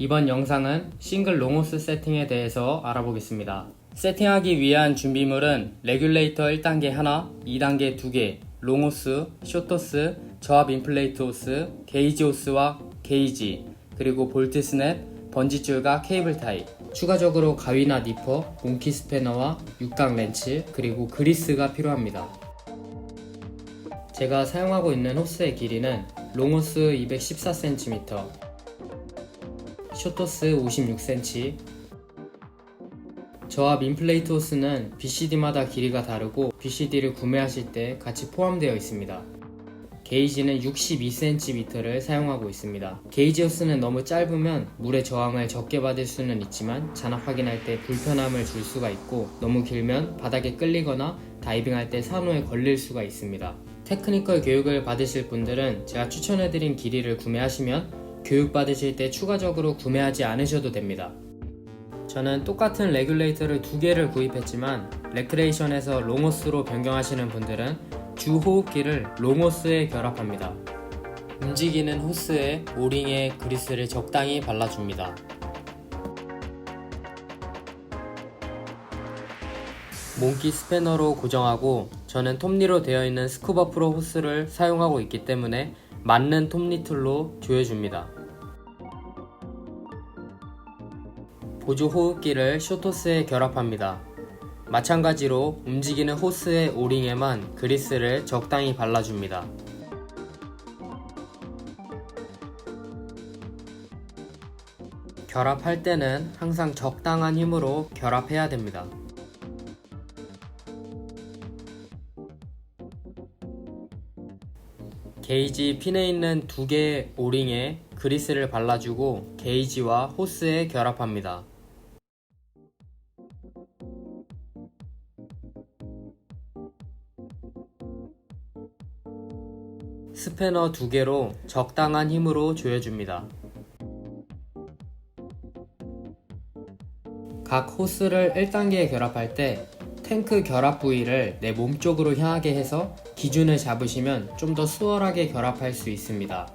이번 영상은 싱글 롱호스 세팅에 대해서 알아보겠습니다. 세팅하기 위한 준비물은 레귤레이터 1단계 하나, 2단계 2개, 롱호스, 숏호스, 저압 인플레이트 호스, 게이지 호스와 게이지, 그리고 볼트 스냅, 번지줄과 케이블 타이, 추가적으로 가위나 니퍼, 몽키 스패너와 육각 렌치, 그리고 그리스가 필요합니다. 제가 사용하고 있는 호스의 길이는 롱호스 214cm, 숏호스 56cm, 저압 인플레이트 호스는 BCD마다 길이가 다르고 BCD를 구매하실 때 같이 포함되어 있습니다. 게이지는 62cm를 사용하고 있습니다. 게이지 호스는 너무 짧으면 물의 저항을 적게 받을 수는 있지만 잔압 확인할 때 불편함을 줄 수가 있고, 너무 길면 바닥에 끌리거나 다이빙할 때 산호에 걸릴 수가 있습니다. 테크니컬 교육을 받으실 분들은 제가 추천해드린 길이를 구매하시면 교육 받으실 때 추가적으로 구매하지 않으셔도 됩니다. 저는 똑같은 레귤레이터를 2개를 구입했지만 레크레이션에서 롱호스로 변경하시는 분들은 주 호흡기를 롱호스에 결합합니다. 움직이는 호스에 오링에 그리스를 적당히 발라줍니다. 몽키 스패너로 고정하고, 저는 톱니로 되어 있는 스쿠버 프로 호스를 사용하고 있기 때문에 맞는 톱니 툴로 조여줍니다. 보조 호흡기를 숏호스에 결합합니다. 마찬가지로 움직이는 호스의 오링에만 그리스를 적당히 발라줍니다. 결합할 때는 항상 적당한 힘으로 결합해야 됩니다. 게이지 핀에 있는 2개의 오링에 그리스를 발라주고 게이지와 호스에 결합합니다. 스패너 2개로 적당한 힘으로 조여줍니다. 각 호스를 1단계에 결합할 때 탱크 결합 부위를 내 몸쪽으로 향하게 해서 기준을 잡으시면 좀 더 수월하게 결합할 수 있습니다.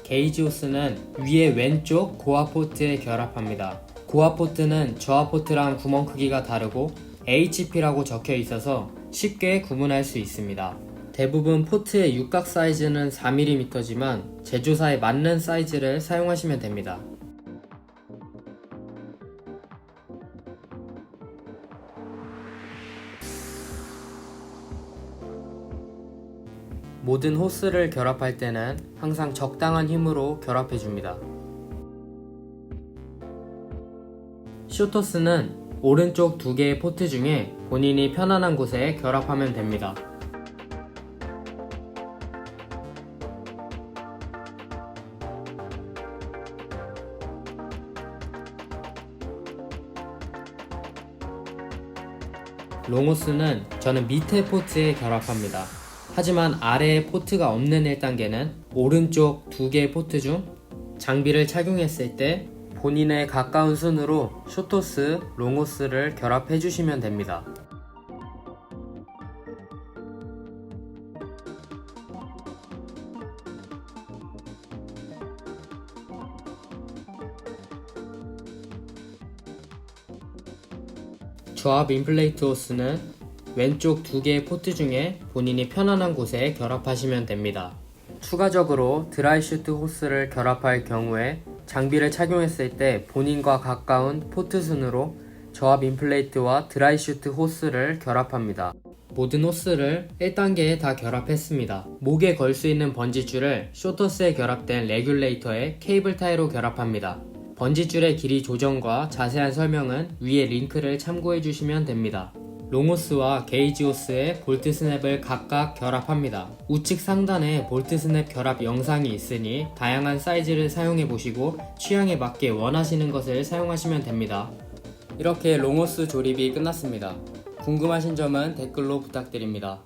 게이지 호스는 위에 왼쪽 고압 포트에 결합합니다. 고압 포트는 저압 포트랑 구멍 크기가 다르고 HP라고 적혀 있어서 쉽게 구분할 수 있습니다. 대부분 포트의 육각 사이즈는 4mm지만 제조사에 맞는 사이즈를 사용하시면 됩니다. 모든 호스를 결합할 때는 항상 적당한 힘으로 결합해줍니다. 숏호스는 오른쪽 2개의 포트 중에 본인이 편안한 곳에 결합하면 됩니다. 롱호스는 저는 밑에 포트에 결합합니다. 하지만 아래에 포트가 없는 1단계는 오른쪽 2개의 포트 중 장비를 착용했을 때 본인의 가까운 순으로 숏호스, 롱호스를 결합해 주시면 됩니다. 저압 인플레이트 호스는 왼쪽 2개의 포트 중에 본인이 편안한 곳에 결합하시면 됩니다. 추가적으로 드라이 슈트 호스를 결합할 경우에 장비를 착용했을 때 본인과 가까운 포트 순으로 저압 인플레이트와 드라이 슈트 호스를 결합합니다. 모든 호스를 1단계에 다 결합했습니다. 목에 걸 수 있는 번지줄을 숏호스에 결합된 레귤레이터에 케이블 타이로 결합합니다. 번지줄의 길이 조정과 자세한 설명은 위에 링크를 참고해 주시면 됩니다. 롱호스와 게이지 호스의 볼트 스냅을 각각 결합합니다. 우측 상단에 볼트 스냅 결합 영상이 있으니 다양한 사이즈를 사용해 보시고 취향에 맞게 원하시는 것을 사용하시면 됩니다. 이렇게 롱호스 조립이 끝났습니다. 궁금하신 점은 댓글로 부탁드립니다.